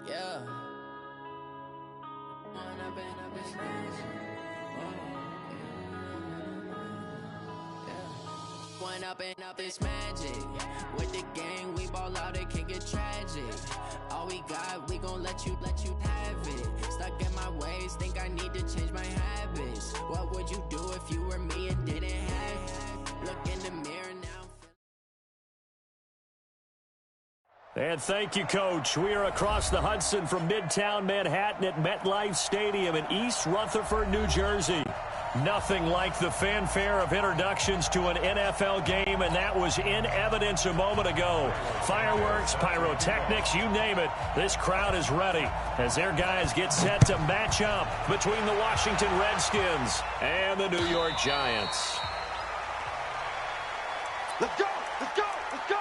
Yeah. Went up and up, it's magic. With the gang, we ball out, it can get tragic. All we got, we gon' let you have it. Stuck in my ways, think I need to change my habits. What would you do if you were me and didn't have it? Look in the mirror now. And thank you, Coach. We are across the Hudson from Midtown Manhattan at MetLife Stadium in East Rutherford, New Jersey. Nothing like the fanfare of introductions to an NFL game, and that was in evidence a moment ago. Fireworks, pyrotechnics, you name it. This crowd is ready as their guys get set to match up between the Washington Redskins and the New York Giants. Let's go! Let's go! Let's go!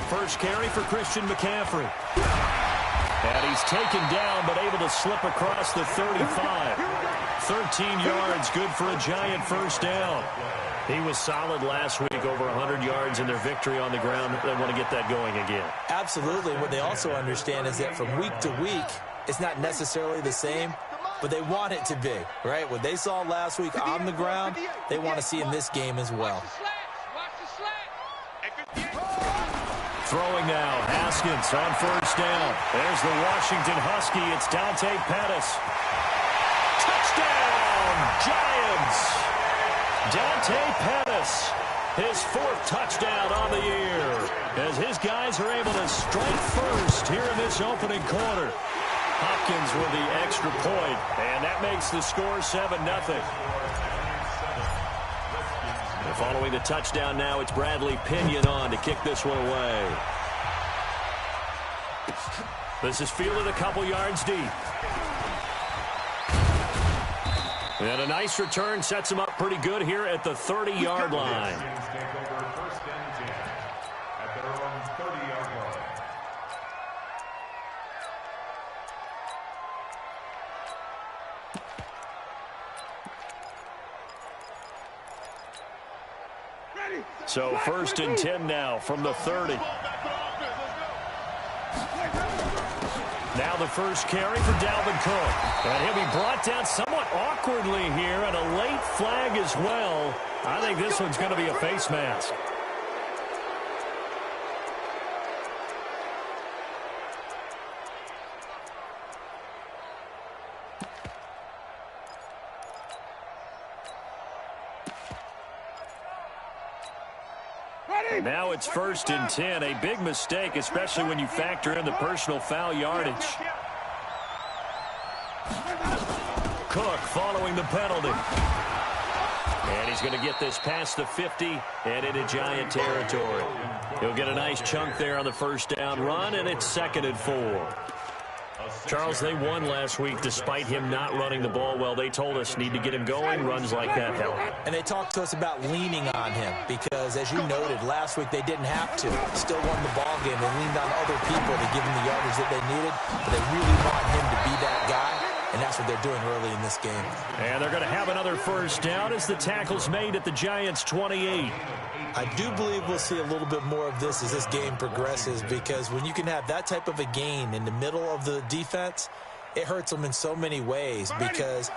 First carry for Christian McCaffrey. And he's taken down, but able to slip across the 35. 13 yards, good for a Giant first down. He was solid last week, over 100 yards in their victory on the ground. They want to get that going again. Absolutely. What they also understand is that from week to week, it's not necessarily the same, but they want it to be, right? What they saw last week on the ground, they want to see in this game as well. Throwing now, Haskins on first down. There's the Washington Husky. It's Dante Pettis. Touchdown, Giants! Dante Pettis, his fourth touchdown on the year, as his guys are able to strike first here in this opening quarter. Hopkins with the extra point, and that makes the score 7-0. Following the touchdown now, it's Bradley Pinion on to kick this one away. This is fielded a couple yards deep. And a nice return sets him up pretty good here at the 30-yard line. So 1st and 10 now from the 30. Now the first carry for Dalvin Cook. And he'll be brought down somewhat awkwardly here, and a late flag as well. I think this one's going to be a face mask. Now it's 1st and 10, a big mistake, especially when you factor in the personal foul yardage. Cook following the penalty. And he's going to get this past the 50 and into Giant territory. He'll get a nice chunk there on the first down run, and it's 2nd and 4. Charles, they won last week despite him not running the ball well. They told us need to get him going. Runs like that help. And they talked to us about leaning on him because, as you noted, last week they didn't have to. Still won the ball game. They leaned on other people to give him the yardage that they needed, but they really want him to be that guy, and that's what they're doing early in this game. And they're going to have another first down as the tackle's made at the Giants' 28. I do believe we'll see a little bit more of this as this game progresses, because when you can have that type of a gain in the middle of the defense, it hurts them in so many ways, because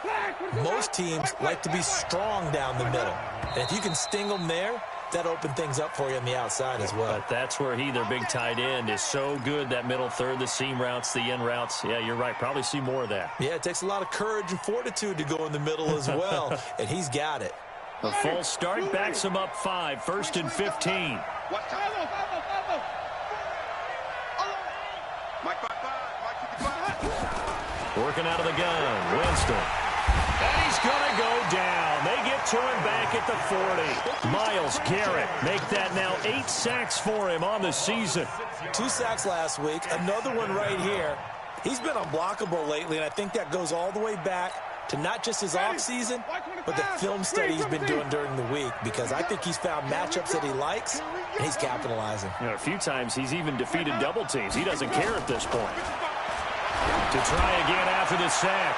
most teams like to be strong down the middle. And if you can sting them there, that opens things up for you on the outside as well. But that's where their big tight end, is so good, that middle third, the seam routes, the in routes. Yeah, you're right. Probably see more of that. Yeah, it takes a lot of courage and fortitude to go in the middle as well, and he's got it. A false start backs him up 5, 1st and 15. Working out of the gun, Winston. And he's going to go down. They get to him back at the 40. Myles Garrett make that now 8 sacks for him on the season. 2 sacks last week, another one right here. He's been unblockable lately, and I think that goes all the way back to not just his offseason, but the film study he's been doing during the week, because I think he's found matchups that he likes, and he's capitalizing. You know, a few times he's even defeated double teams. He doesn't care at this point. To try again after the sack.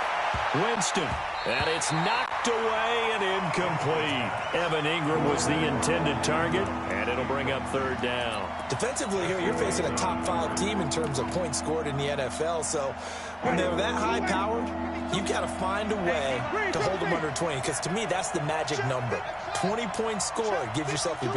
Winston, and it's knocked away and incomplete. Evan Ingram was the intended target, and it'll bring up third down. Defensively here, you're facing a top-5 team in terms of points scored in the NFL, so when they're that high-powered, you've got to find a way to hold them under 20, because to me, that's the magic number. 20 points scored, you give yourself your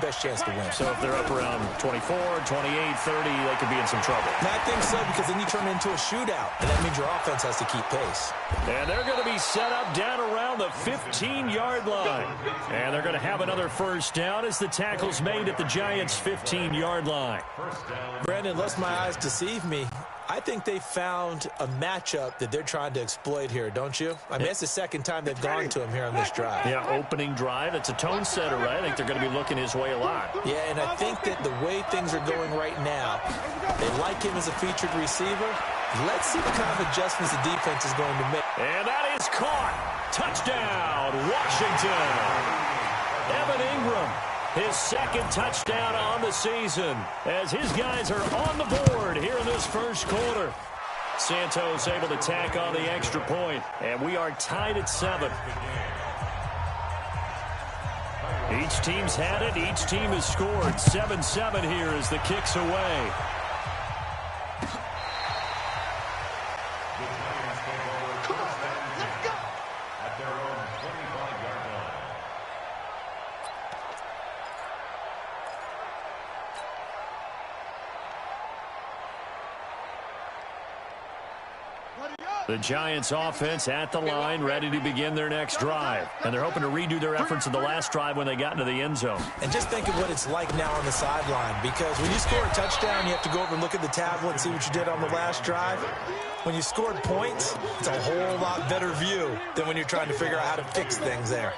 best chance to win. So if they're up around 24, 28, 30, they could be in some trouble. And I think so, because then you turn it into a shootout, and that means your offense has to keep pace. And they're going to be set up down around the 15-yard line. And they're going to have another first down as the tackle's made at the Giants' 15-yard line. Brandon, unless my eyes deceive me, I think they found a matchup that they're trying to exploit here, don't you? I mean, it's the second time they've gone to him here on this drive. Yeah, opening drive. It's a tone setter, right? I think they're going to be looking his way a lot. Yeah, and I think that the way things are going right now, they like him as a featured receiver. Let's see what kind of adjustments the defense is going to make. And that is caught. Touchdown, Washington. Evan Ingram, his second touchdown on the season, as his guys are on the board here in this first quarter. Santos able to tack on the extra point, and we are tied at 7. Each team's had it. Each team has scored. 7-7 here as the kick's away. The Giants offense at the line, ready to begin their next drive. And they're hoping to redo their efforts in the last drive when they got into the end zone. And just think of what it's like now on the sideline, because when you score a touchdown, you have to go over and look at the tablet and see what you did on the last drive. When you scored points, it's a whole lot better view than when you're trying to figure out how to fix things there.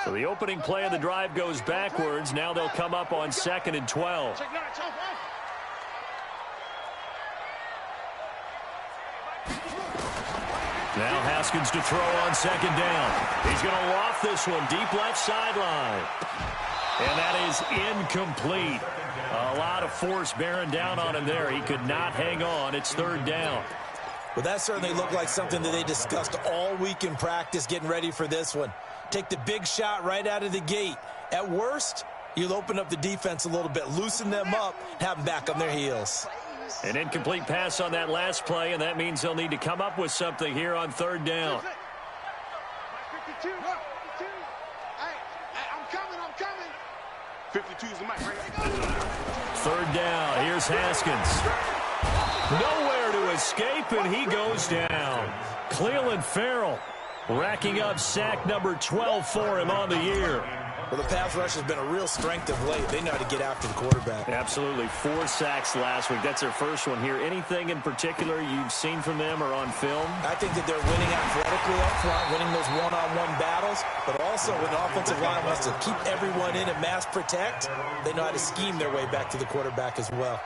So the opening play of the drive goes backwards. Now they'll come up on 2nd and 12. Now Haskins to throw on 2nd down. He's going to loft this one deep left sideline. And that is incomplete. A lot of force bearing down on him there. He could not hang on. It's 3rd down. Well, that certainly looked like something that they discussed all week in practice, getting ready for this one. Take the big shot right out of the gate. At worst, you'll open up the defense a little bit, loosen them up, have them back on their heels. An incomplete pass on that last play, and that means they'll need to come up with something here on 3rd down. 52. I'm coming. 52 is the mic, right? 3rd down. Here's Haskins. Nowhere to escape, and he goes down. Cleveland Farrell racking up sack number 12 for him on the year. Well, the pass rush has been a real strength of late. They know how to get after the quarterback. Absolutely. 4 sacks last week. That's their first one here. Anything in particular you've seen from them or on film? I think that they're winning athletically up front, winning those one-on-one battles, but also when the offensive line wants to keep everyone in and mass protect, they know how to scheme their way back to the quarterback as well.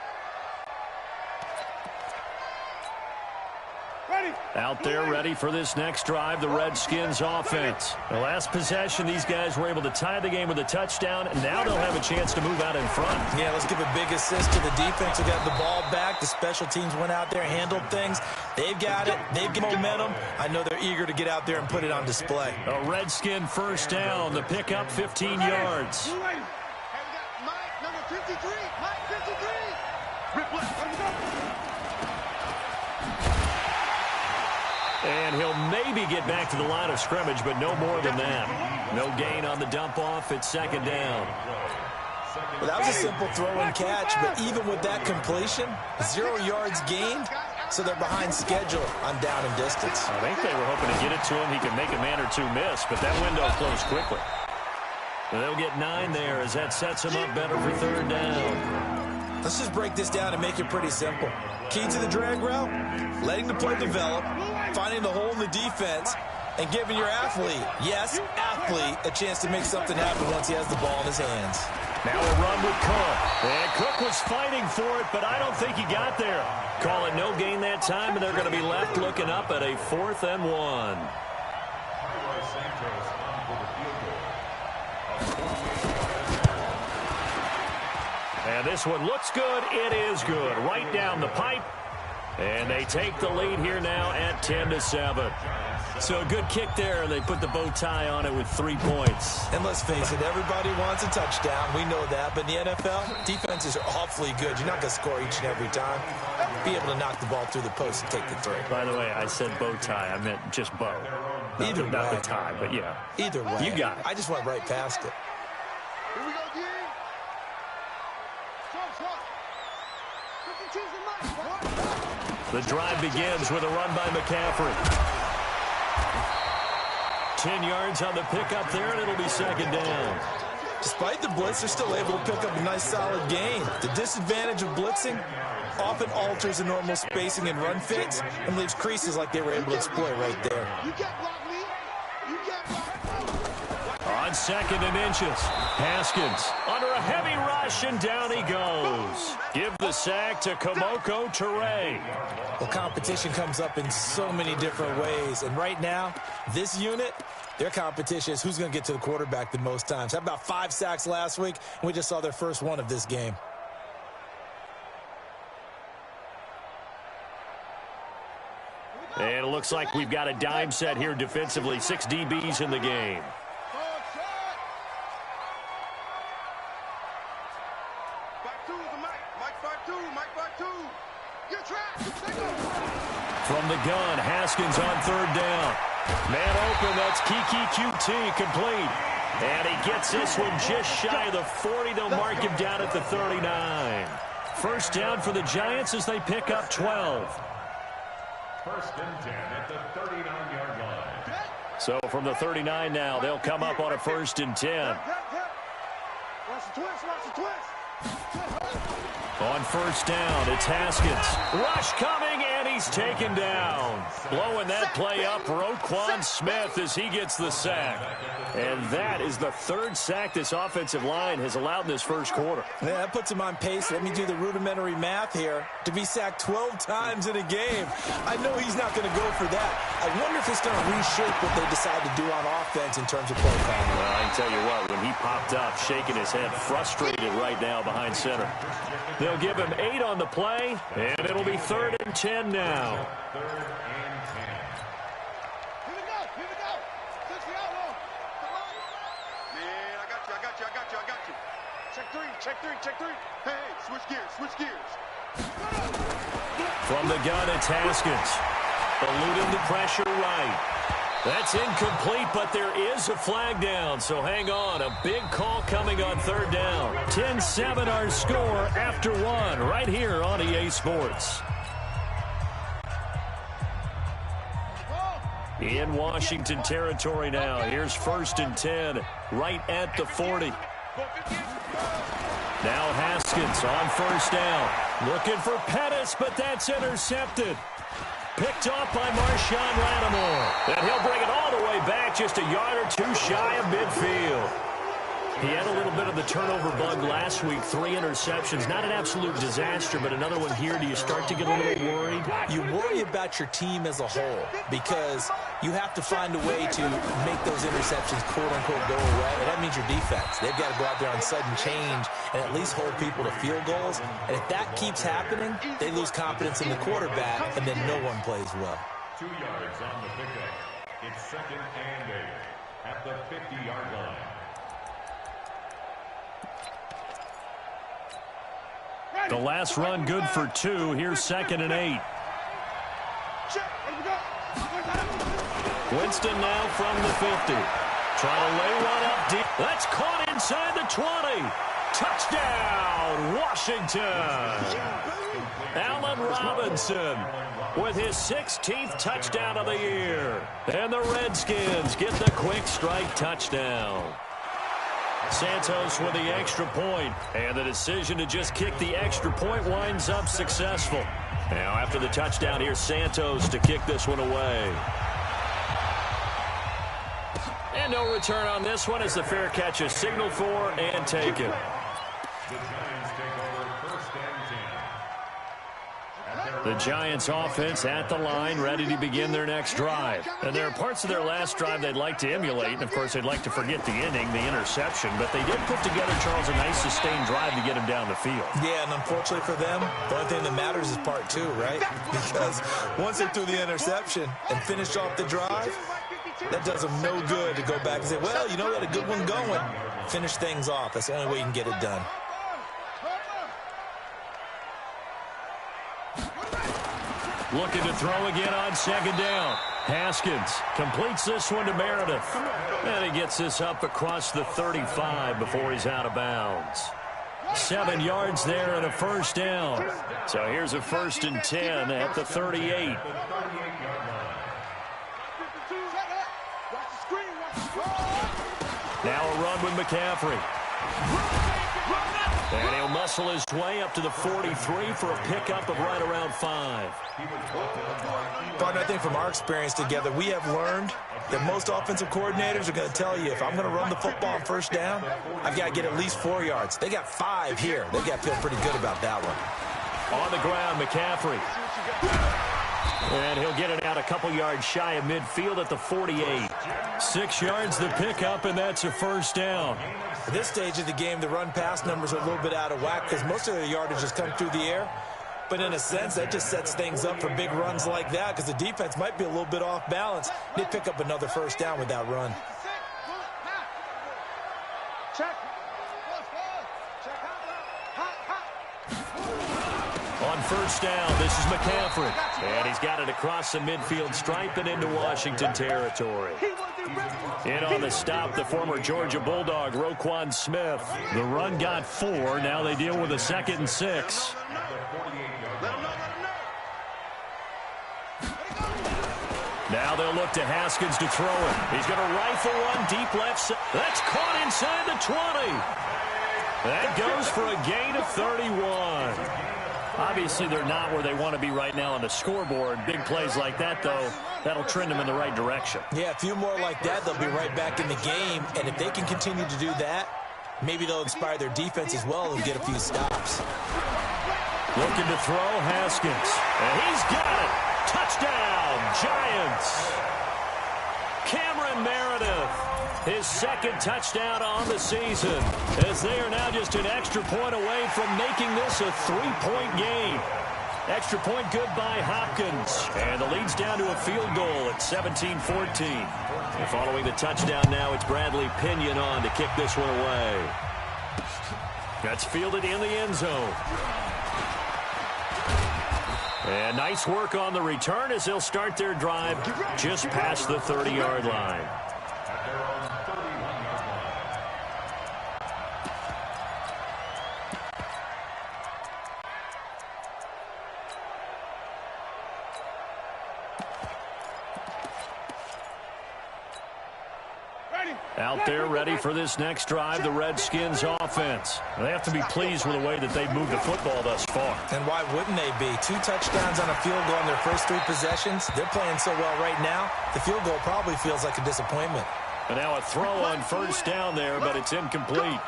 Out there ready for this next drive, the Redskins offense. The last possession, these guys were able to tie the game with a touchdown, and now they'll have a chance to move out in front. Yeah, let's give a big assist to the defense who got the ball back. The special teams went out there, handled things. They've got it. They've got momentum. I know they're eager to get out there and put it on display. A Redskin first down, the pickup 15 yards. Mike, number 53. Mike, 53. Rip left. Let's go. And he'll maybe get back to the line of scrimmage, but no more than that. No gain on the dump off. It's 2nd down. Well, that was a simple throw and catch, but even with that completion, 0 yards gained, so they're behind schedule on down and distance. I think they were hoping to get it to him. He could make a man or two miss, but that window closed quickly. And they'll get 9 there as that sets him up better for 3rd down. Let's just break this down and make it pretty simple. Key to the drag route, letting the play develop, finding the hole in the defense, and giving your athlete, yes, athlete, a chance to make something happen once he has the ball in his hands. Now a run with Cook. And Cook was fighting for it, but I don't think he got there. Call it no gain that time, and they're going to be left looking up at a 4th and 1. And this one looks good. It is good. Right down the pipe. And they take the lead here now at 10-7. So a good kick there, and they put the bow tie on it with 3 points. And let's face it, everybody wants a touchdown. We know that. But in the NFL, defenses are awfully good. You're not going to score each and every time. Be able to knock the ball through the post and take the 3. By the way, I said bow tie. I meant just bow. Either way. Not the tie, but yeah. Either way. You got it. I just went right past it. Here we go, D. Swap. The drive begins with a run by McCaffrey. 10 yards on the pickup there, and it'll be 2nd down. Despite the blitz, they're still able to pick up a nice, solid gain. The disadvantage of blitzing often alters the normal spacing and run fits and leaves creases like they were able to exploit right there. You can't block me. You can't block me. On 2nd and inches, Haskins under a heavy rush, and down he goes. Give the sack to Kamoko Toure. Well, competition comes up in so many different ways, and right now, this unit, their competition is who's going to get to the quarterback the most times. How about 5 sacks last week, and we just saw their first one of this game. And it looks like we've got a dime set here defensively. 6 DBs in the game. From the gun, Haskins on 3rd down. Man open, that's Kiki QT complete. And he gets this one just shy of the 40. They'll mark him down at the 39. First down for the Giants as they pick up 12. 1st and 10 at the 39-yard line. So from the 39 now, they'll come up on a 1st and 10. Watch the twist. On 1st down, it's Haskins. Rush coming, and he's taken down. Blowing that play up, Roquan Smith as he gets the sack. And that is the 3rd sack this offensive line has allowed in this first quarter. Yeah, that puts him on pace. Let me do the rudimentary math here. To be sacked 12 times in a game. I know he's not going to go for that. I wonder if it's going to reshape what they decide to do on offense in terms of play calling. Well, I can tell you what, when he popped up, shaking his head, frustrated right now behind center. They'll give him 8 on the play, and it'll be 3rd and 10 now. Check three. Hey, switch gears. From the gun, it's Haskins. Eluding the pressure right. That's incomplete, but there is a flag down, so hang on. A big call coming on 3rd down. 10-7 our score after 1 right here on EA Sports. In Washington territory now. Here's 1st and 10 right at the 40. Now Haskins on 1st down. Looking for Pettis, but that's intercepted. Picked off by Marshawn Lattimore. And he'll bring it all the way back, just a yard or 2 shy of midfield. He had a little bit of the turnover bug last week. 3 interceptions. Not an absolute disaster, but another one here. Do you start to get a little worried? You worry about your team as a whole because you have to find a way to make those interceptions, quote-unquote, go away. And that means your defense. They've got to go out there on sudden change and at least hold people to field goals. And if that keeps happening, they lose confidence in the quarterback, and then no one plays well. 2 yards on the pickup. It's 2nd and 8 at the 50-yard line. The last run good for 2. Here's 2nd and 8. Winston now from the 50. Trying to lay one up deep. That's caught inside the 20. Touchdown, Washington. Allen Robinson with his 16th touchdown of the year. And the Redskins get the quick strike touchdown. Santos with the extra point, and the decision to just kick the extra point winds up successful. Now after the touchdown, here's Santos to kick this one away. And no return on this one as the fair catch is signaled for and taken. The Giants take over 1st and 10. The Giants offense at the line, ready to begin their next drive. And there are parts of their last drive they'd like to emulate. And, of course, they'd like to forget the inning, the interception. But they did put together, Charles, a nice sustained drive to get him down the field. Yeah, and unfortunately for them, the only thing that matters is part 2, right? Because once they threw the interception and finished off the drive, that does them no good to go back and say, well, you know, we had a good one going. Finish things off. That's the only way you can get it done. Looking to throw again on 2nd down. Haskins completes this one to Meredith. And he gets this up across the 35 before he's out of bounds. 7 yards there and a 1st down. So here's a 1st and 10 at the 38. Now a run with McCaffrey. And he'll muscle his way up to the 43 for a pickup of right around 5. Partner, I think from our experience together, we have learned that most offensive coordinators are going to tell you, if I'm going to run the football on 1st down, I've got to get at least 4 yards. They got 5 here. They got to feel pretty good about that one. On the ground, McCaffrey. And he'll get it out a couple yards shy of midfield at the 48. 6 yards the pickup, and that's a 1st down. At this stage of the game, the run-pass numbers are a little bit out of whack because most of their yardage has come through the air. But in a sense, that just sets things up for big runs like that because the defense might be a little bit off balance. They pick up another 1st down with that run. On 1st down, this is McCaffrey. And he's got it across the midfield stripe and into Washington territory. In on the stop, the former Georgia Bulldog, Roquan Smith. The run got 4. Now they deal with a 2nd and 6. Now they'll look to Haskins to throw it. He's going to rifle one deep left side. That's caught inside the 20. That goes for a gain of 31. Obviously, they're not where they want to be right now on the scoreboard. Big plays like that, though, that'll trend them in the right direction. Yeah, a few more like that, they'll be right back in the game. And if they can continue to do that, maybe they'll inspire their defense as well and get a few stops. Looking to throw, Haskins. And he's got it. Touchdown, Giants. Cameron Meredith, his 2nd touchdown on the season, as they are now just an extra point away from making this a 3-point game. Extra point good by Hopkins, and the lead's down to a field goal at 17-14. And following the touchdown now, it's Bradley Pinion on to kick this one away. That's fielded in the end zone. And nice work on the return as they'll start their drive just past the 30-yard line. Out there ready for this next drive, the Redskins offense. They have to be pleased with the way that they've moved the football thus far. And why wouldn't they be? 2 touchdowns on a field goal in their first 3 possessions. They're playing so well right now, the field goal probably feels like a disappointment. And now a throw on 1st down there, but it's incomplete.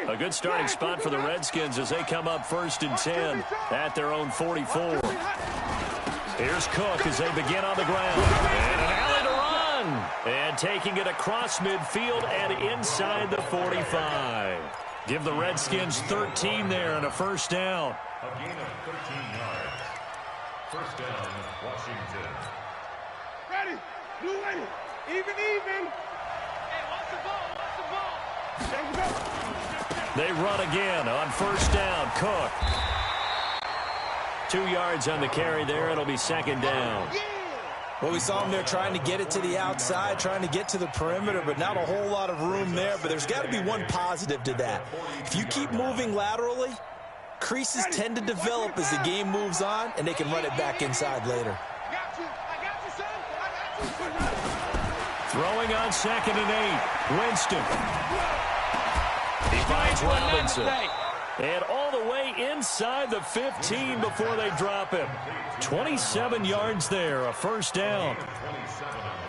A good starting spot for the Redskins as they come up 1st and 10 at their own 44. Here's Cook as they begin on the ground. And an alley to run. And taking it across midfield and inside the 45. Give the Redskins 13 there and a 1st down. A gain of 13 yards. 1st down, Washington. Ready. Blue ready. Even. Hey, watch the ball. There we go. They run again on 1st down. Cook. 2 yards on the carry there. It'll be 2nd down. Well, we saw him there trying to get it to the outside, trying to get to the perimeter, but not a whole lot of room there. But there's got to be one positive to that. If you keep moving laterally, creases tend to develop as the game moves on, and they can run it back inside later. Throwing on 2nd and 8. Winston. He finds Robinson. And all the way inside the 15 before they drop him. 27 yards there, a 1st down.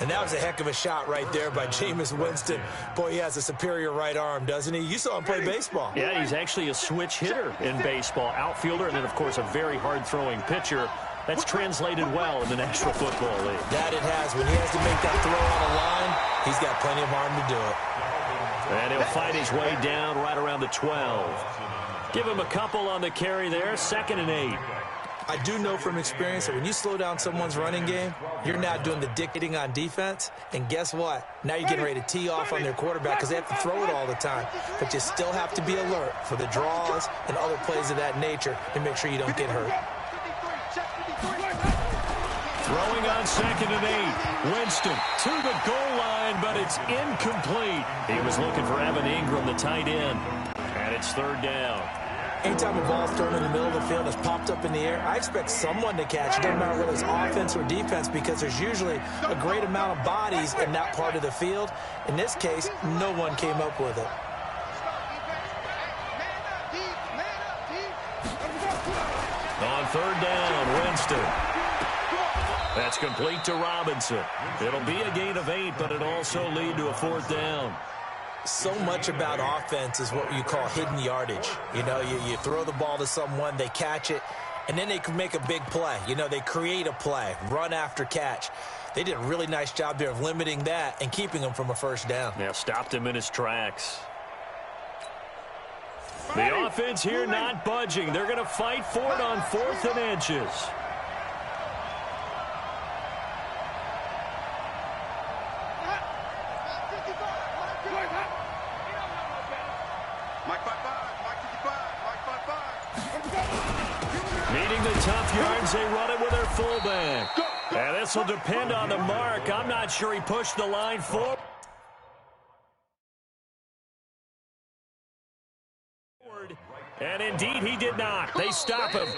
And that was a heck of a shot right there by Jameis Winston. Boy, he has a superior right arm, doesn't he? You saw him play baseball. Yeah, he's actually a switch hitter in baseball. Outfielder, and then, of course, a very hard-throwing pitcher. That's translated well in the National Football League. That it has. When he has to make that throw on a line, he's got plenty of arm to do it. And he'll fight his way down right around the 12. Give him a couple on the carry there, 2nd and 8. I do know from experience that when you slow down someone's running game, you're now doing the dictating on defense. And guess what? Now you're getting ready to tee off on their quarterback because they have to throw it all the time. But you still have to be alert for the draws and other plays of that nature to make sure you don't get hurt. Throwing on 2nd and 8. Winston to the goal line, but it's incomplete. He was looking for Evan Ingram, the tight end. And it's 3rd down. Anytime a ball's thrown in the middle of the field, it's popped up in the air, I expect someone to catch it, no matter whether it's offense or defense, because there's usually a great amount of bodies in that part of the field. In this case, no one came up with it. On 3rd down, Winston. That's complete to Robinson. It'll be a gain of 8, but it'll also lead to a 4th down. So much about offense is what you call hidden yardage. You know, you throw the ball to someone, they catch it, and then they can make a big play. You know, they create a play, run after catch. They did a really nice job there of limiting that and keeping him from a 1st down. Yeah, stopped him in his tracks. The offense here not budging. They're going to fight for it on 4th and inches. Needing the tough yards, they run it with their fullback. And this will depend on the mark. I'm not sure he pushed the line forward. And indeed, he did not. They stop him.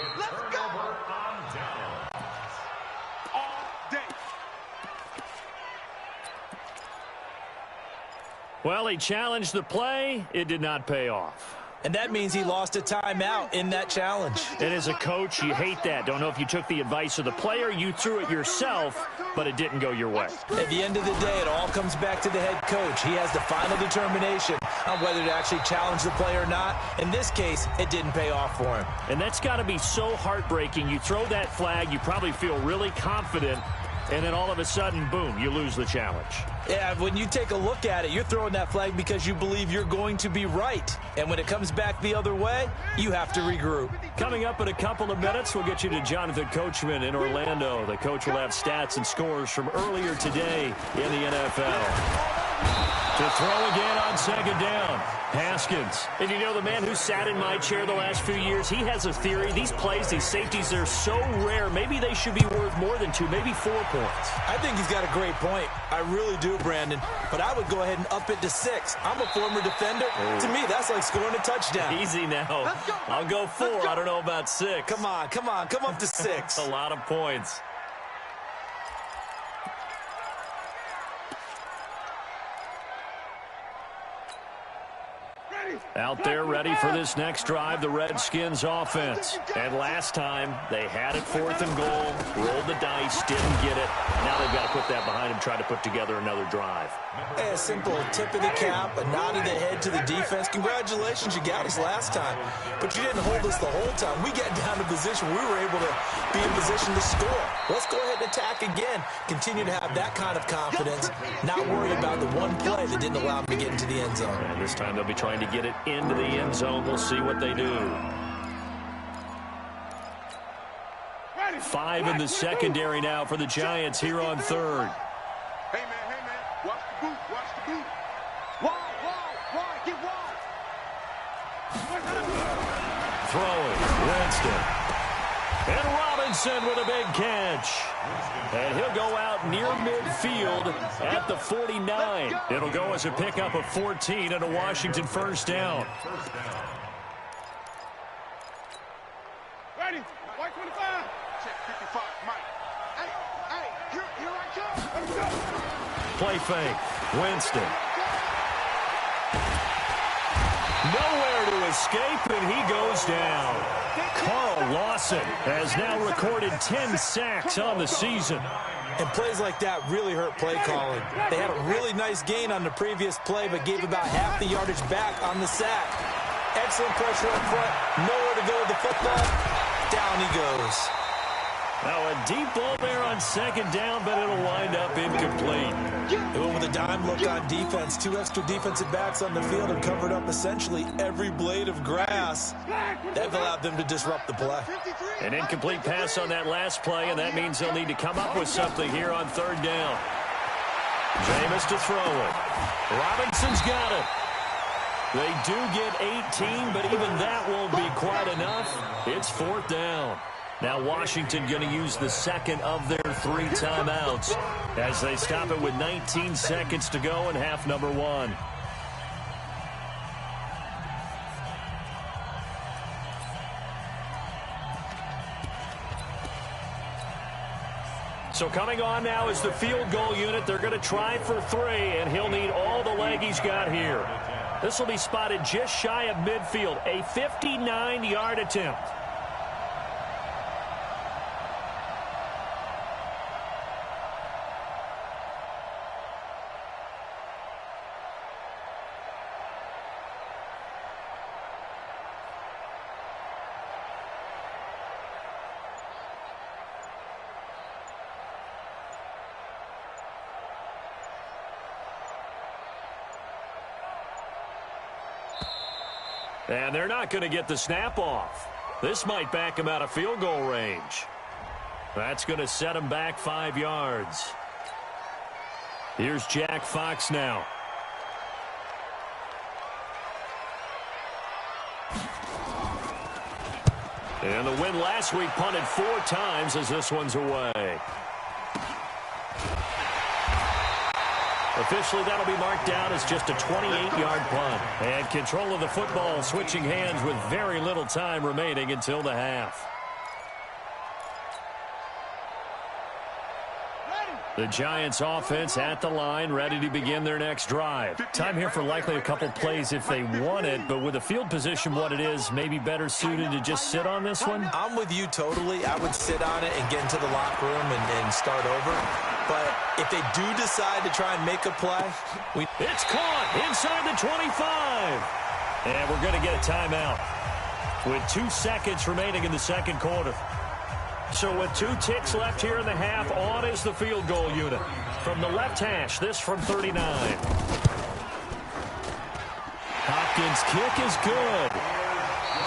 Well, he challenged the play. It did not pay off. And that means he lost a timeout in that challenge. And as a coach, you hate that. Don't know if you took the advice of the player, you threw it yourself, but it didn't go your way. At the end of the day, it all comes back to the head coach. He has the final determination on whether to actually challenge the play or not. In this case, it didn't pay off for him. And that's got to be so heartbreaking. You throw that flag, you probably feel really confident, and then all of a sudden, boom, you lose the challenge. Yeah, when you take a look at it, you're throwing that flag because you believe you're going to be right. And when it comes back the other way, you have to regroup. Coming up in a couple of minutes, we'll get you to Jonathan Coachman in Orlando. The coach will have stats and scores from earlier today in the NFL. To throw again on 2nd down, Haskins. And you know, the man who sat in my chair the last few years, he has a theory. These plays, these safeties, they're so rare. Maybe they should be worth more than 2, maybe 4 points. I think he's got a great point. I really do, Brandon. But I would go ahead and up it to 6. I'm a former defender. Oh. To me, that's like scoring a touchdown. Easy now. I'll go 4. I don't know about 6. Come on. Come up to 6. A lot of points. Out there ready for this next drive, the Redskins offense. And last time, they had it 4th and goal, rolled the dice, didn't get it. Now they've got to put that behind them, try to put together another drive. Hey, a simple tip of the cap, a nod of the head to the defense. Congratulations, you got us last time. But you didn't hold us the whole time. We got down to position. We were able to be in position to score. Let's go ahead and attack again. Continue to have that kind of confidence, not worry about the one play that didn't allow them to get into the end zone. And this time they'll be trying to get it into the end zone. We'll see what they do. 5 in the secondary now for the Giants here on 3rd. Hey, man, watch the boot. Wide, get wide. Throwing, Winston. And Robinson with a big catch. And he'll go out near midfield at the 49. It'll go as a pickup of 14 and a Washington 1st down. Ready, white 25. Check 55, Mike. Hey, here I come. Let's go. Play fake, Winston. Nowhere to escape, and he goes down. Carl Lawson has now recorded 10 sacks on the season. And plays like that really hurt play calling. They had a really nice gain on the previous play, but gave about half the yardage back on the sack. Excellent pressure up front. Nowhere to go with the football. Down he goes. Now a deep ball there on second down, but it'll wind up incomplete. And with a dime look on defense, 2 extra defensive backs on the field and covered up essentially every blade of grass. That allowed them to disrupt the play. An incomplete pass on that last play, and that means they'll need to come up with something here on third down. Jameis to throw it. Robinson's got it. They do get 18, but even that won't be quite enough. It's fourth down. Now Washington going to use the second of their 3 timeouts as they stop it with 19 seconds to go in half number 1. So coming on now is the field goal unit. They're going to try for 3, and he'll need all the leg he's got here. This will be spotted just shy of midfield, a 59-yard attempt. And they're not going to get the snap off. This might back him out of field goal range. That's going to set him back 5 yards. Here's Jack Fox now. And the win last week punted 4 times as this one's away. Officially, that'll be marked down as just a 28-yard punt. And control of the football switching hands with very little time remaining until the half. The Giants offense at the line, ready to begin their next drive. Time here for likely a couple plays if they want it, but with the field position what it is, maybe better suited to just sit on this one? I'm with you totally. I would sit on it and get into the locker room and start over. But if they do decide to try and make a play, it's caught inside the 25. And we're going to get a timeout with 2 seconds remaining in the second quarter. So with 2 ticks left here in the half, on is the field goal unit. From the left hash, this from 39. Hopkins' kick is good.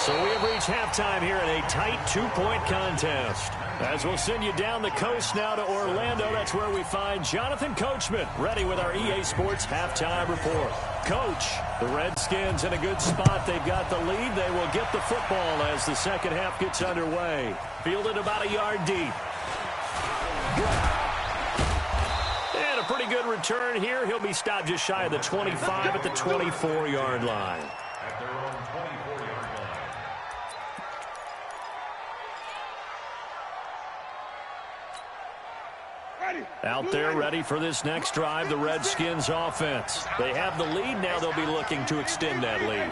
So we have reached halftime here in a tight 2-point contest. As we'll send you down the coast now to Orlando, that's where we find Jonathan Coachman ready with our EA Sports halftime report. Coach, the Redskins in a good spot. They've got the lead. They will get the football as the second half gets underway. Fielded about a yard deep. And a pretty good return here. He'll be stopped just shy of the 25 at the 24-yard line. At their own 24-yard line. Out there ready for this next drive, the Redskins offense. They have the lead. Now they'll be looking to extend that lead.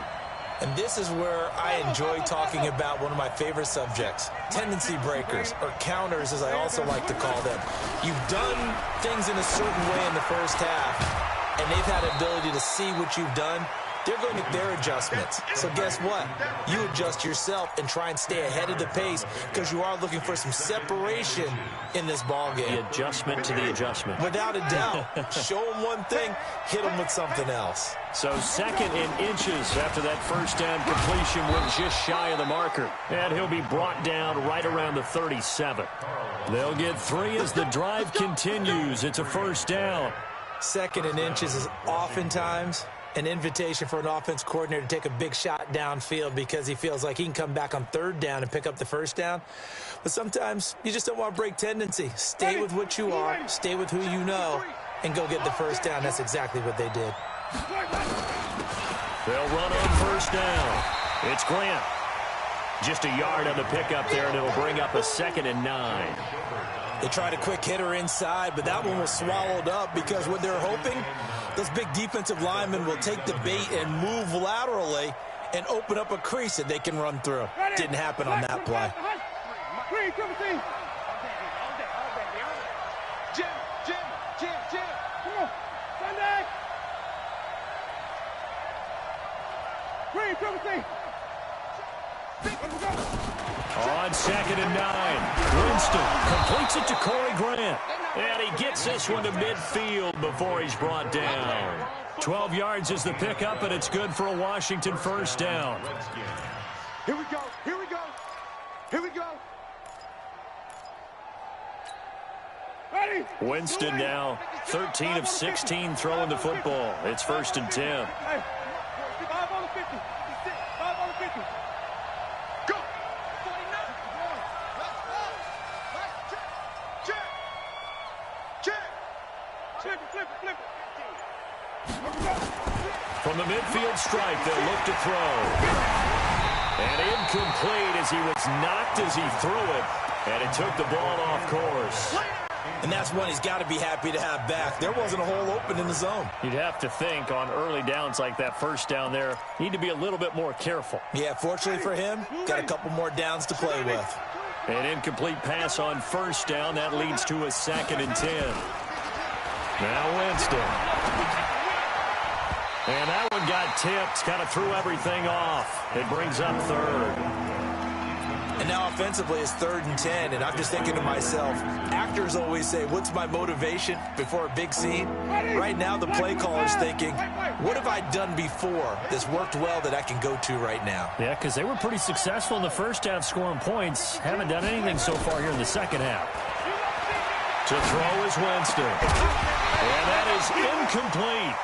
And this is where I enjoy talking about one of my favorite subjects, tendency breakers, or counters as I also like to call them. You've done things in a certain way in the first half, and they've had the ability to see what you've done. They're going to make their adjustments. So guess what? You adjust yourself and try and stay ahead of the pace because you are looking for some separation in this ball game. The adjustment to the adjustment. Without a doubt. Show them one thing, hit them with something else. So second in inches after that first down completion went just shy of the marker. And he'll be brought down right around the 37. They'll get 3 as the drive continues. It's a first down. Second in inches is oftentimes an invitation for an offense coordinator to take a big shot downfield because he feels like he can come back on third down and pick up the first down. But sometimes you just don't want to break tendency. Stay with what you are, stay with who you know, and go get the first down. That's exactly what they did. They'll run on first down. It's Grant. Just a yard on the pickup there, and it'll bring up a 2nd and 9. They tried a quick hitter inside, but that one was swallowed up because what they're hoping, those big defensive linemen will take the bait and move laterally and open up a crease that they can run through. Didn't happen on that play. On 2nd and 9, Winston completes it to Corey Grant. And he gets this one to midfield before he's brought down. 12 yards is the pickup, and it's good for a Washington first down. Here we go. Here we go. Here we go. Ready. Winston now 13 of 16 throwing the football. It's 1st and 10. Hey, 5 on the 50. 5 on the 50. Go. 49. Check. Flip it. From the midfield stripe, they'll look to throw. And incomplete as he was knocked as he threw it. And it took the ball off course. And that's one he's got to be happy to have back. There wasn't a hole open in the zone. You'd have to think on early downs like that first down there, need to be a little bit more careful. Yeah, fortunately for him, got a couple more downs to play with. An incomplete pass on first down. That leads to a 2nd and 10. Now Winston. And that one got tipped. Kind of threw everything off. It brings up 3rd. And now offensively it's 3rd and 10, and I'm just thinking to myself, actors always say, what's my motivation before a big scene? Right now the play caller's thinking, what have I done before that's worked well that I can go to right now? Yeah, because they were pretty successful in the first half scoring points. Haven't done anything so far here in the second half. To throw is Winston. And that is incomplete.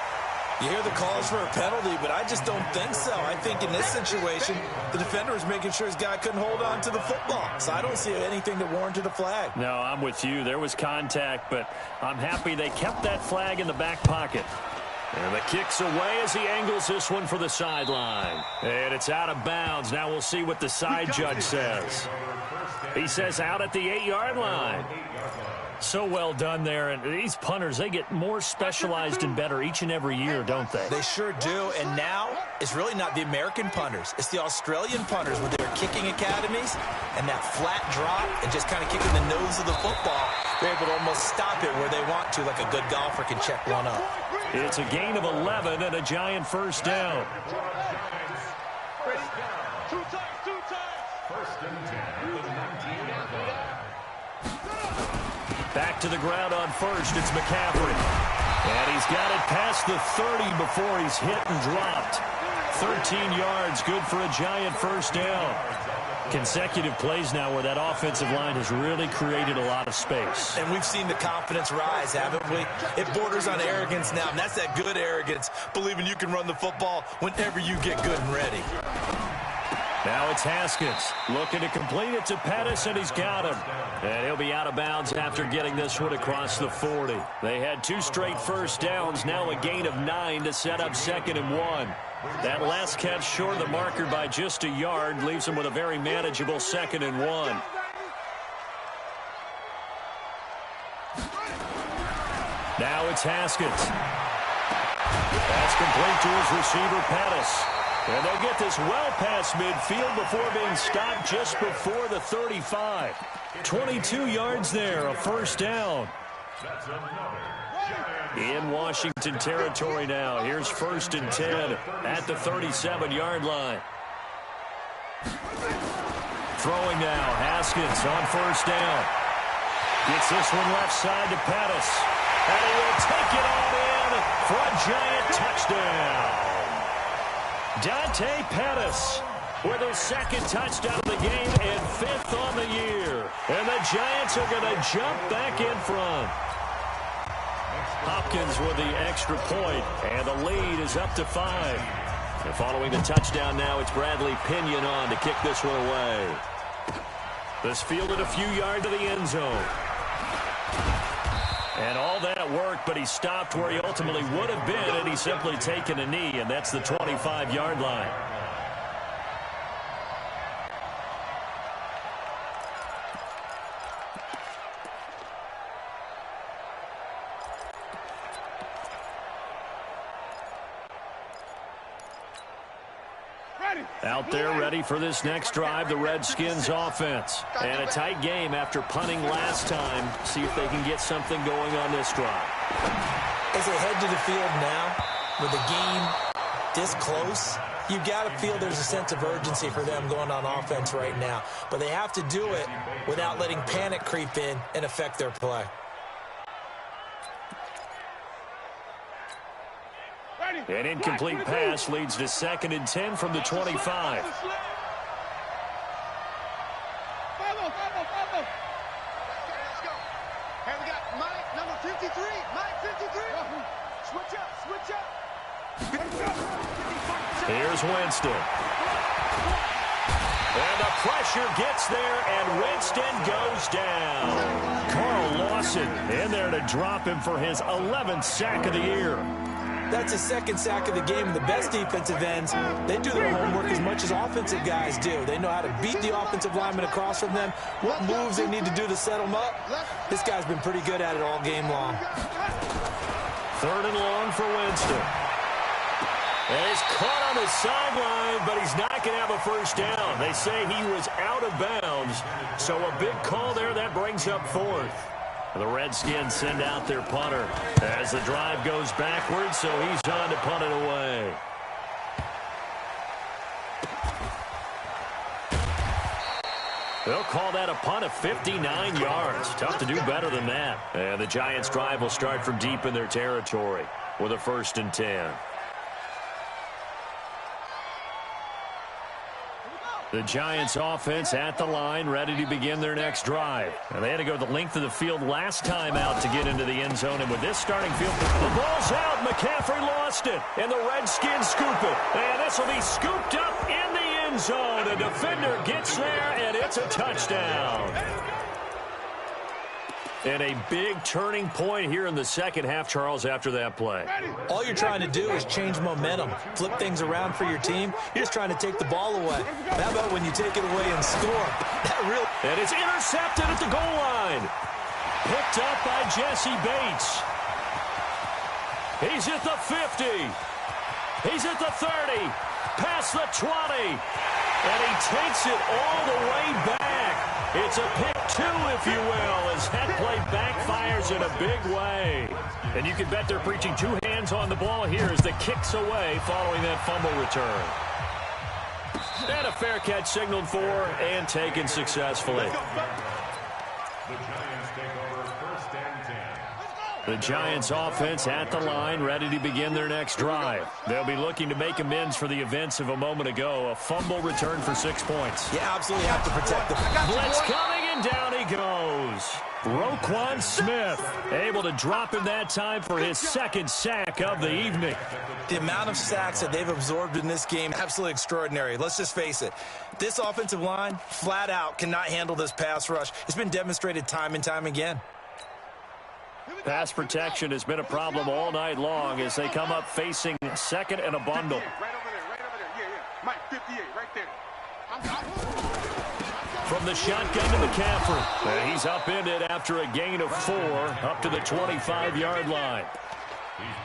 You hear the calls for a penalty, but I just don't think so. I think in this situation, the defender was making sure his guy couldn't hold on to the football. So I don't see anything that warranted a flag. No, I'm with you. There was contact, but I'm happy they kept that flag in the back pocket. And the kick's away as he angles this one for the sideline. And it's out of bounds. Now we'll see what the side judge says. He says out at the 8-yard line. So well done there, and these punters, they get more specialized and better each and every year, don't they? They sure do, and now it's really not the American punters. It's the Australian punters with their kicking academies and that flat drop and just kind of kicking the nose of the football. They're able to almost stop it where they want to, like a good golfer can check one up. It's a gain of 11 and a giant first down. Two times. 1st and 10 at the 19-yard line. Back to the ground on first, it's McCaffrey. And he's got it past the 30 before he's hit and dropped. 13 yards, good for a giant first down. Consecutive plays now where that offensive line has really created a lot of space. And we've seen the confidence rise, haven't we? It borders on arrogance now, and that's that good arrogance, believing you can run the football whenever you get good and ready. Now it's Haskins looking to complete it to Pettis, and he's got him. And he'll be out of bounds after getting this one across the 40. They had 2 straight first downs, now a gain of 9 to set up 2nd and 1. That last catch short of the marker by just a yard leaves them with a very manageable 2nd and 1. Now it's Haskins. That's complete to his receiver, Pettis. And they'll get this well past midfield before being stopped just before the 35. 22 yards there, a first down. In Washington territory now. Here's 1st and 10 at the 37-yard line. Throwing now, Haskins on first down. Gets this one left side to Pettis. And he will take it on in for a giant touchdown. Dante Pettis with his 2nd touchdown of the game and 5th on the year. And the Giants are going to jump back in front. Hopkins with the extra point, and the lead is up to 5. And following the touchdown now, it's Bradley Pinion on to kick this one away. This fielded a few yards to the end zone. And all that worked, but he stopped where he ultimately would have been, and he's simply taken a knee, and that's the 25-yard line. Out there ready for this next drive, the Redskins offense. And a tight game after punting last time. See if they can get something going on this drive. As they head to the field now, with the game this close, you've got to feel there's a sense of urgency for them going on offense right now. But they have to do it without letting panic creep in and affect their play. An incomplete pass leads to 2nd and 10 from the 25. Okay, let's go. Hey, we got Mike, number 53. Mike, 53. Switch up. Here's Winston. And the pressure gets there, and Winston goes down. Carl Lawson in there to drop him for his 11th sack of the year. That's his 2nd sack of the game. And the best defensive ends, they do their homework as much as offensive guys do. They know how to beat the offensive lineman across from them, what moves they need to do to set them up. This guy's been pretty good at it all game long. 3rd and long for Winston. And he's caught on the sideline, but he's not going to have a first down. They say he was out of bounds, so a big call there. That brings up 4th. The Redskins send out their punter as the drive goes backwards, so he's on to punt it away. They'll call that a punt of 59 yards. Tough to do better than that. And the Giants' drive will start from deep in their territory with a 1st and 10. The Giants offense at the line, ready to begin their next drive. And they had to go the length of the field last time out to get into the end zone. And with this starting field, the ball's out. McCaffrey lost it. And the Redskins scoop it. And this will be scooped up in the end zone. A defender gets there, and it's a touchdown. And a big turning point here in the second half, Charles, after that play. All you're trying to do is change momentum, flip things around for your team. You're just trying to take the ball away. How about when you take it away and score? And it's intercepted at the goal line. Picked up by Jesse Bates. He's at the 50. He's at the 30. Past the 20. And he takes it all the way back. It's a pick 2, if you will, as that play backfires in a big way. And you can bet they're preaching 2 hands on the ball here as the kick's away following that fumble return. And a fair catch signaled for and taken successfully. The Giants offense at the line, ready to begin their next drive. They'll be looking to make amends for the events of a moment ago. A fumble return for 6 points. You absolutely have to protect the blitz coming, and down he goes. Roquan Smith able to drop him that time for his 2nd sack of the evening. The amount of sacks that they've absorbed in this game, absolutely extraordinary. Let's just face it. This offensive line, flat out, cannot handle this pass rush. It's been demonstrated time and time again. Pass protection has been a problem all night long as they come up facing 2nd and a bundle. Right over there. Yeah. Mike, 58, right there. From the shotgun to McCaffrey. And he's upended after a gain of 4 up to the 25-yard line.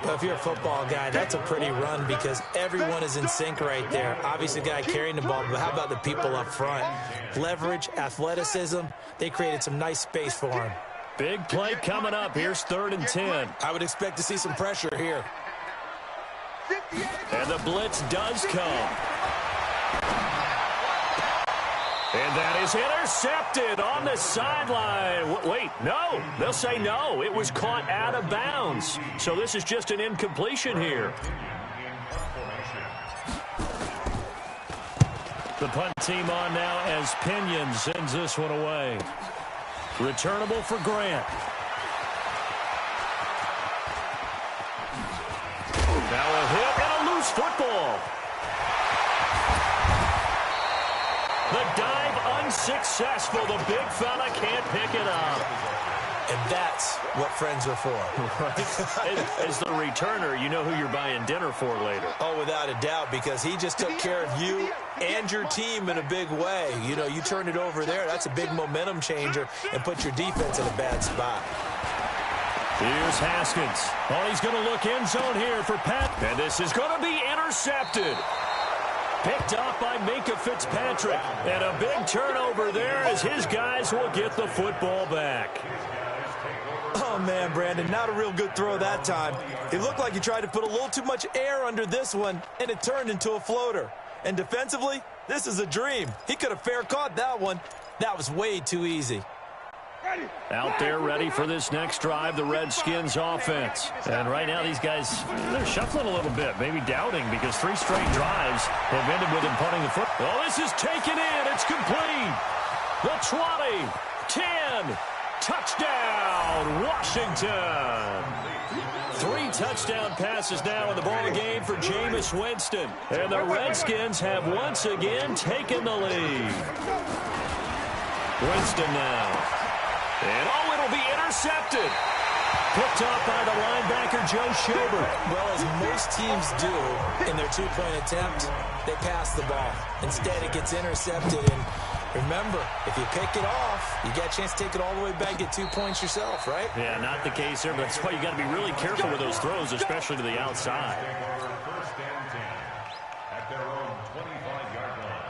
Well, if you're a football guy, that's a pretty run because everyone is in sync right there. Obviously, the guy carrying the ball, but how about the people up front? Leverage, athleticism, they created some nice space for him. Big play coming up. Here's 3rd and 10. I would expect to see some pressure here. And the blitz does come. And that is intercepted on the sideline. Wait, no. They'll say no. It was caught out of bounds. So this is just an incompletion here. The punt team on now as Pinion sends this one away. Returnable for Grant. Now a hit and a loose football. The dive unsuccessful. The big fella can't pick it up. And that's what friends are for. Right? As the returner, you know who you're buying dinner for later. Oh, without a doubt, because he just took care of you and your team in a big way. You know, you turn it over there, that's a big momentum changer and put your defense in a bad spot. Here's Haskins. Oh, he's going to look end zone here for Pat. And this is going to be intercepted. Picked off by Minka Fitzpatrick. And a big turnover there as his guys will get the football back. Oh, man, Brandon, not a real good throw that time. It looked like he tried to put a little too much air under this one, and it turned into a floater. And defensively, this is a dream. He could have fair caught that one. That was way too easy. Out there ready for this next drive, the Redskins offense. And right now these guys, they're shuffling a little bit, maybe doubting because 3 straight drives have ended with him punting the foot. Oh, this is taken in. It's complete. The 20, 10, touchdown, Washington. 3 touchdown passes now in the ball game for Jameis Winston. And the Redskins have once again taken the lead. Winston now. And, oh, it'll be intercepted. Picked off by the linebacker, Joe Schobert. Well, as most teams do in their 2-point attempt, they pass the ball. Instead, it gets intercepted. And remember, if you pick it off, you get a chance to take it all the way back, get 2 points yourself, right? Yeah, not the case here, but that's why you got to be really careful with those throws, especially to the outside. First and 10 at their own 25-yard line.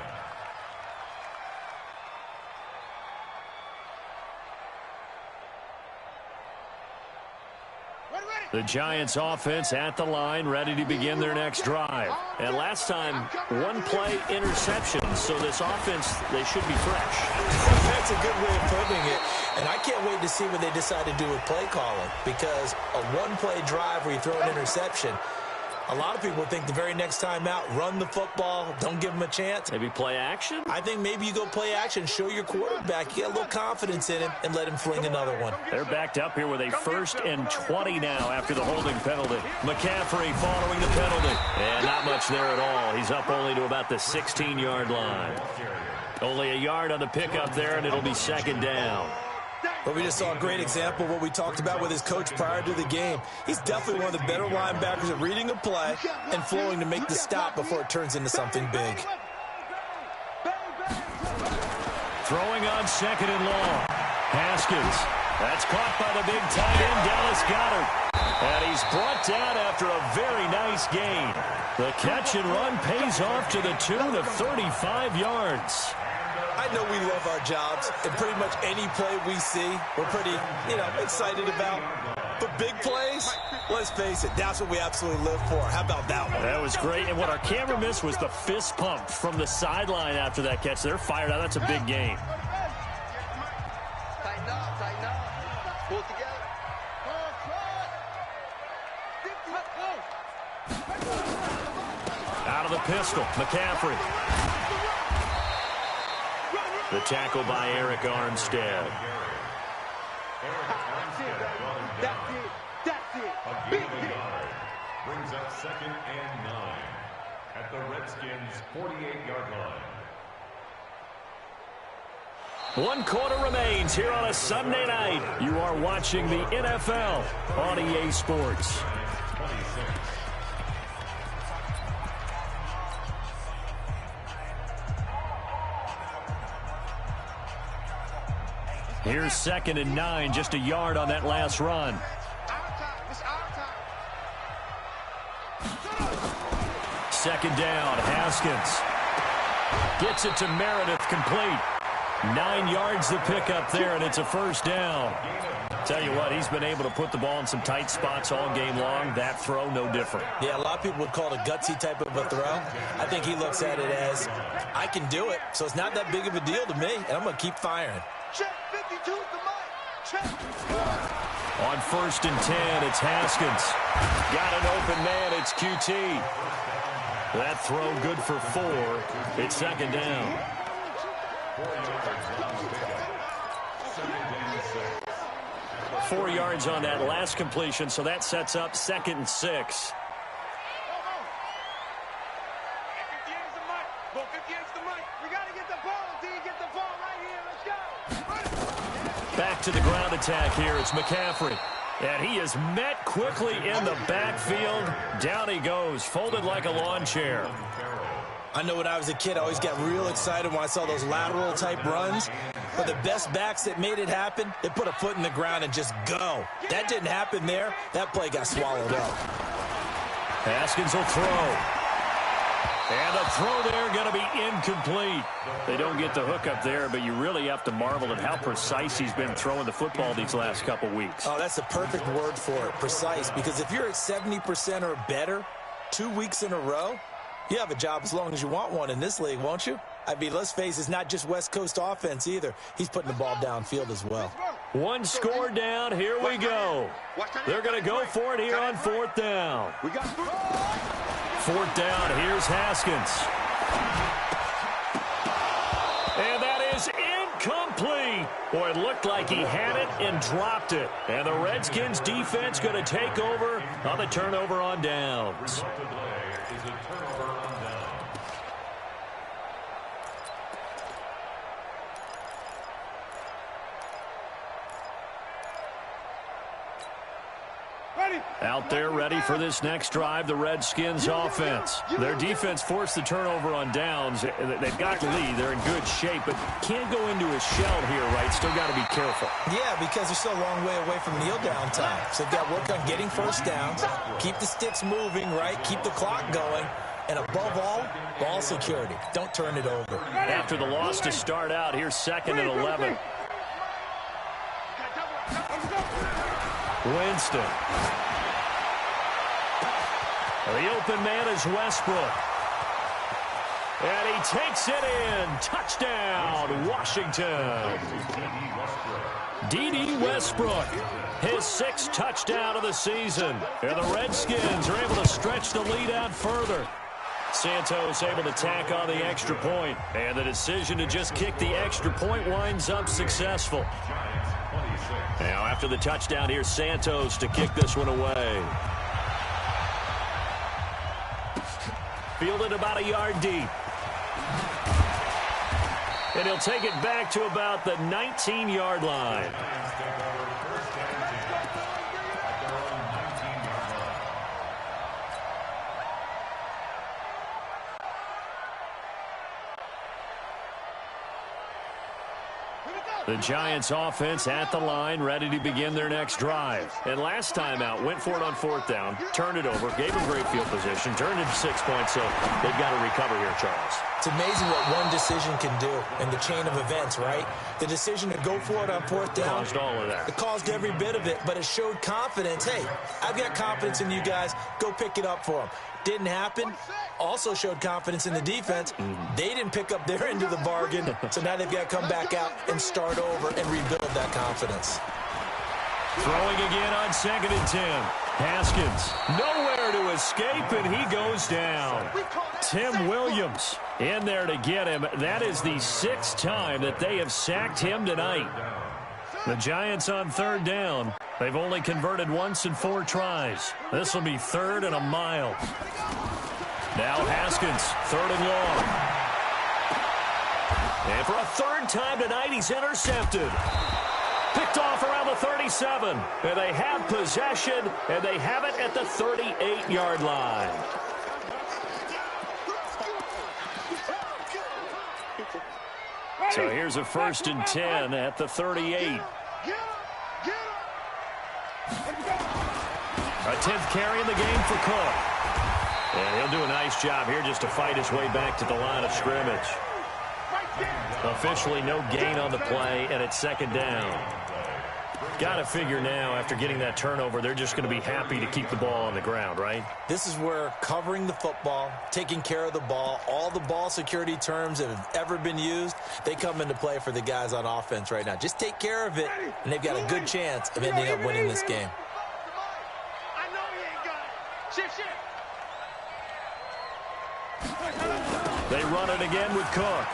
The Giants offense at the line, ready to begin their next drive. And last time, 1-play interception. So this offense, they should be fresh. That's a good way of putting it. And I can't wait to see what they decide to do with play calling. Because a 1-play drive where you throw an interception, a lot of people think the very next time out, run the football, don't give them a chance. Maybe play action? I think maybe you go play action, show your quarterback, you get a little confidence in him, and let him fling another one. They're backed up here with a 1st and 20 now after the holding penalty. McCaffrey following the penalty. And not much there at all. He's up only to about the 16-yard line. Only a yard on the pickup there, and it'll be 2nd down. But we just saw a great example of what we talked about with his coach prior to the game. He's definitely one of the better linebackers at reading a play and flowing to make the stop before it turns into something big. Throwing on 2nd and long. Haskins. That's caught by the big tight end, Dallas Goedert. And he's brought down after a very nice gain. The catch and run pays off to the tune of 35 yards. I know we love our jobs, and pretty much any play we see, we're pretty, excited about. But big plays, let's face it, that's what we absolutely live for. How about that one? That was great, and what our camera missed was the fist pump from the sideline after that catch. They're fired out. That's a big gain. Tighten up, pull together. Out of the pistol, McCaffrey. The tackle by Eric Armstead. That's it. Big hit. Brings up 2nd and 9 at the Redskins' 48-yard line. 1 quarter remains here on a Sunday night. You are watching the NFL on EA Sports. 26. Here's 2nd and 9, just a yard on that last run. It's our time. 2nd down, Haskins. Gets it to Meredith, complete. 9 yards to pick up there, and it's a 1st down. Tell you what, he's been able to put the ball in some tight spots all game long. That throw, no different. Yeah, a lot of people would call it a gutsy type of a throw. I think he looks at it as, I can do it, so it's not that big of a deal to me, and I'm going to keep firing. Check 52's the mic. Check. On 1st and 10, it's Haskins. Got an open man, it's QT. That throw good for 4. It's 2nd down. 4 yards on that last completion, so that sets up 2nd and 6. Back to the ground attack here. It's McCaffrey. And he is met quickly in the backfield. Down he goes, folded like a lawn chair. I know when I was a kid, I always got real excited when I saw those lateral type runs. But the best backs that made it happen, they put a foot in the ground and just go. That didn't happen there. That play got swallowed up. Haskins will throw. And the throw there going to be incomplete. They don't get the hook up there, but you really have to marvel at how precise he's been throwing the football these last couple weeks. Oh, that's the perfect word for it, precise, because if you're at 70% or better 2 weeks in a row, you have a job as long as you want one in this league, won't you? I mean, let's face it, it's not just West Coast offense either. He's putting the ball downfield as well. One score down. Here we go. They're going to go for it here on 4th down. 4th down. Here's Haskins. And that is incomplete. Boy, it looked like he had it and dropped it. And the Redskins defense going to take over on the turnover on downs. Out there ready for this next drive, the Redskins offense. Their defense forced the turnover on downs. They've got the lead. They're in good shape, but can't go into a shell here, right? Still got to be careful. Yeah, because they're still a long way away from kneel down time. So they've got to work on getting first downs, keep the sticks moving, right? Keep the clock going. And above all, ball security. Don't turn it over. After the loss to start out, here's 2nd and 11. Winston. The open man is Westbrook. And he takes it in. Touchdown, Washington. D.D. Westbrook, his 6th touchdown of the season. And the Redskins are able to stretch the lead out further. Santos able to tack on the extra point. And the decision to just kick the extra point winds up successful. Now, after the touchdown, here's Santos to kick this one away. Fielded about a yard deep. And he'll take it back to about the 19-yard line. The Giants offense at the line, ready to begin their next drive. And last time out, went for it on 4th down, turned it over, gave them great field position, turned into 6 points, so they've got to recover here, Charles. It's amazing what one decision can do in the chain of events, right? The decision to go for it on 4th down. Caused all of that. It caused every bit of it, but it showed confidence. Hey, I've got confidence in you guys. Go pick it up for them. Didn't happen. Also showed confidence in the defense. They didn't pick up their end of the bargain, so now they've got to come back out and start over and rebuild that confidence. Throwing again on 2nd and 10. Haskins, nowhere to escape, and he goes down. Tim Williams in there to get him. That is the 6th time that they have sacked him tonight. The Giants on 3rd down. They've only converted once in 4 tries. This will be 3rd and a mile. Now Haskins, 3rd and long. And for a 3rd time tonight, he's intercepted. Picked off around the 37. And they have possession, and they have it at the 38-yard line. So here's a 1st and 10 at the 38. A 10th carry in the game for Cook. And he'll do a nice job here just to fight his way back to the line of scrimmage. Officially no gain on the play, and it's 2nd down. Got to figure now, after getting that turnover, they're just going to be happy to keep the ball on the ground, right? This is where covering the football, taking care of the ball, all the ball security terms that have ever been used, they come into play for the guys on offense right now. Just take care of it, and they've got a good chance of ending up winning this game. They run it again with Cook.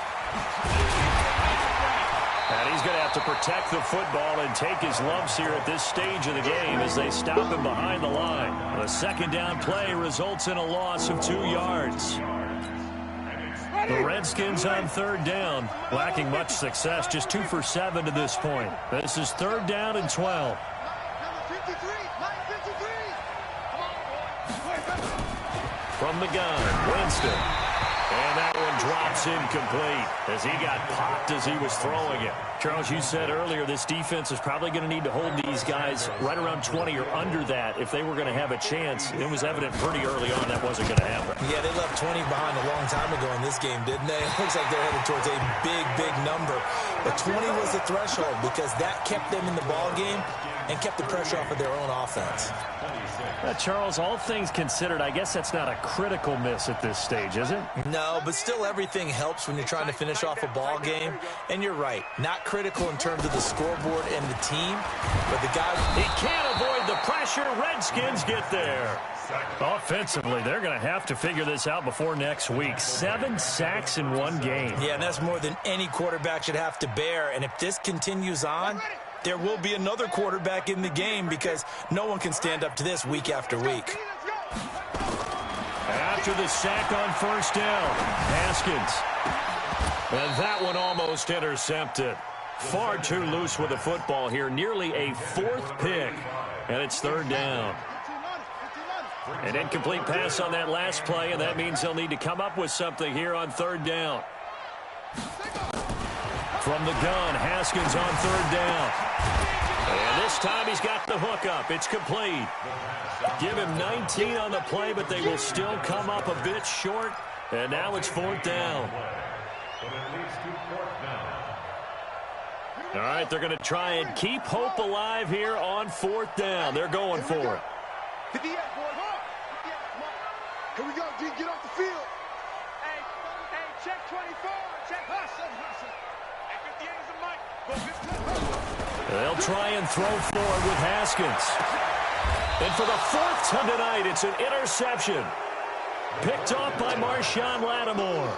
And he's going to have to protect the football and take his lumps here at this stage of the game as they stop him behind the line. The 2nd down play results in a loss of 2 yards. The Redskins on 3rd down, lacking much success, just 2 for 7 to this point. This is 3rd down and 12. From the gun, Winston. And that one drops incomplete as he got popped as he was throwing it. Charles, you said earlier this defense is probably going to need to hold these guys right around 20 or under that if they were going to have a chance. It was evident pretty early on that wasn't going to happen. Yeah, they left 20 behind a long time ago in this game, didn't they? It looks like they're headed towards a big, big number. But 20 was the threshold because that kept them in the ball game and kept the pressure off of their own offense. Charles, all things considered, I guess that's not a critical miss at this stage, is it? No, but still everything helps when you're trying to finish off a ball game. And you're right, not critical in terms of the scoreboard and the team, but the guy... He can't avoid the pressure. Redskins get there. Offensively, they're going to have to figure this out before next week. 7 sacks in one game. Yeah, and that's more than any quarterback should have to bear. And if this continues on, there will be another quarterback in the game because no one can stand up to this week after week. After the sack on first down, Haskins. And that one almost intercepted. Far too loose with the football here. Nearly a 4th pick. And it's 3rd down. An incomplete pass on that last play, and that means they'll need to come up with something here on 3rd down. From the gun, Haskins on 3rd down. And this time he's got the hook up. It's complete. Give him 19 on the play, but they will still come up a bit short. And now it's 4th down. All right, they're going to try and keep hope alive here on 4th down. They're going for it. Here we go, D. Get off the field. Hey, check 24. Check hustle. Hey, 58 is the mic. They'll try and throw forward with Haskins. And for the 4th time tonight, it's an interception. Picked off by Marshawn Lattimore.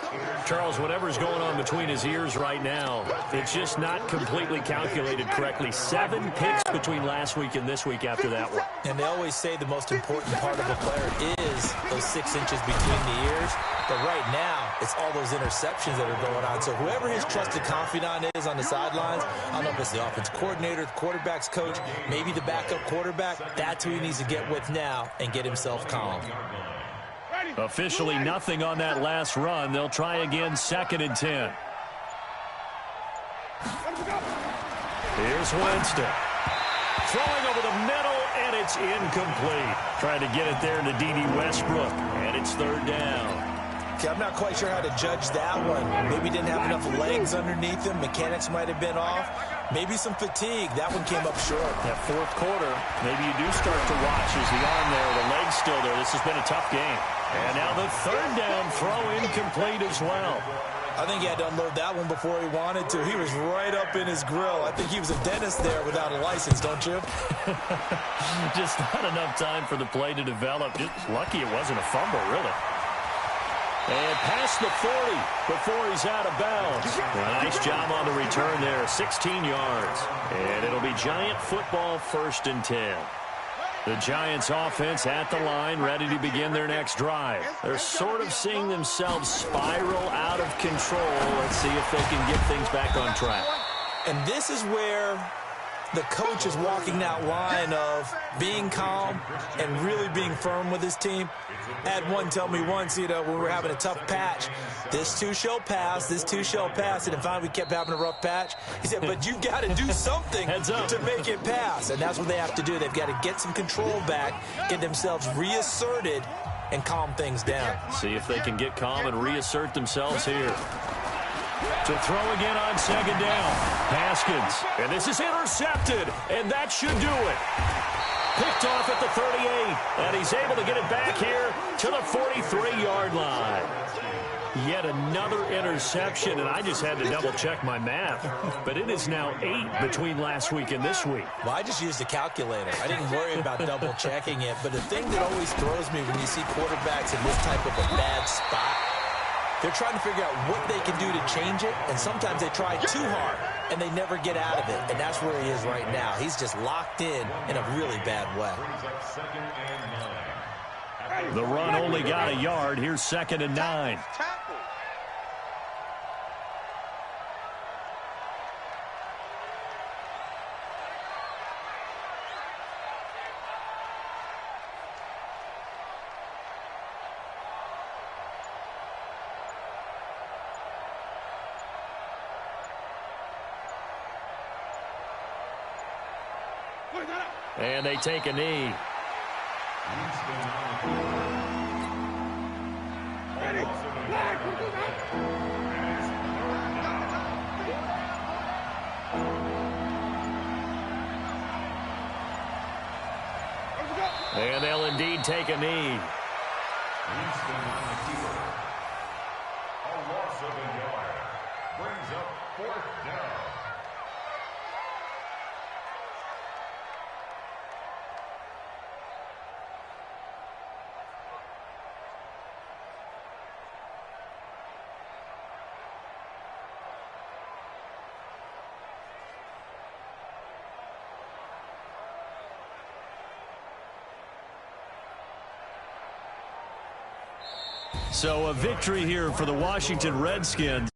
Charles, whatever's going on between his ears right now, it's just not completely calculated correctly. 7 picks between last week and this week after that one. And they always say the most important part of a player is those 6 inches between the ears. But right now, it's all those interceptions that are going on. So whoever his trusted confidant is on the sidelines, I don't know if it's the offense coordinator, the quarterback's coach, maybe the backup quarterback, that's who he needs to get with now and get himself calm. Officially nothing on that last run. They'll try again, 2nd and 10. Here's Winston. Throwing over the middle, and it's incomplete. Trying to get it there to D.D. Westbrook, and it's 3rd down. Okay, I'm not quite sure how to judge that one. Maybe didn't have enough legs underneath him. Mechanics might have been off. Maybe some fatigue. That one came up short. That 4th quarter, maybe you do start to watch. Is the arm there, the leg's still there. This has been a tough game. And now the 3rd down throw incomplete as well. I think he had to unload that one before he wanted to. He was right up in his grill. I think he was a dentist there without a license, don't you? Just not enough time for the play to develop. Just lucky it wasn't a fumble, really. And past the 40 before he's out of bounds. Well, nice job on the return there, 16 yards. And it'll be Giant football, 1st and 10. The Giants offense at the line, ready to begin their next drive. They're sort of seeing themselves spiral out of control. Let's see if they can get things back on track. And this is where the coach is walking that line of being calm and really being firm with his team. I had one tell me once, when we were having a tough patch, this too shall pass, this too shall pass, and finally we kept having a rough patch. He said, but you've got to do something to make it pass, and that's what they have to do. They've got to get some control back, get themselves reasserted, and calm things down. See if they can get calm and reassert themselves here. To throw again on 2nd down. Haskins. And this is intercepted. And that should do it. Picked off at the 38. And he's able to get it back here to the 43-yard line. Yet another interception. And I just had to double-check my math. But it is now 8 between last week and this week. Well, I just used a calculator. I didn't worry about double-checking it. But the thing that always throws me when you see quarterbacks in this type of a bad spot, they're trying to figure out what they can do to change it, and sometimes they try too hard, and they never get out of it, and that's where he is right now. He's just locked in a really bad way. The run only got a yard. Here's 2nd and 9. And they take a knee. And they'll indeed take a knee. A loss of a yard brings up 4th down. So a victory here for the Washington Redskins.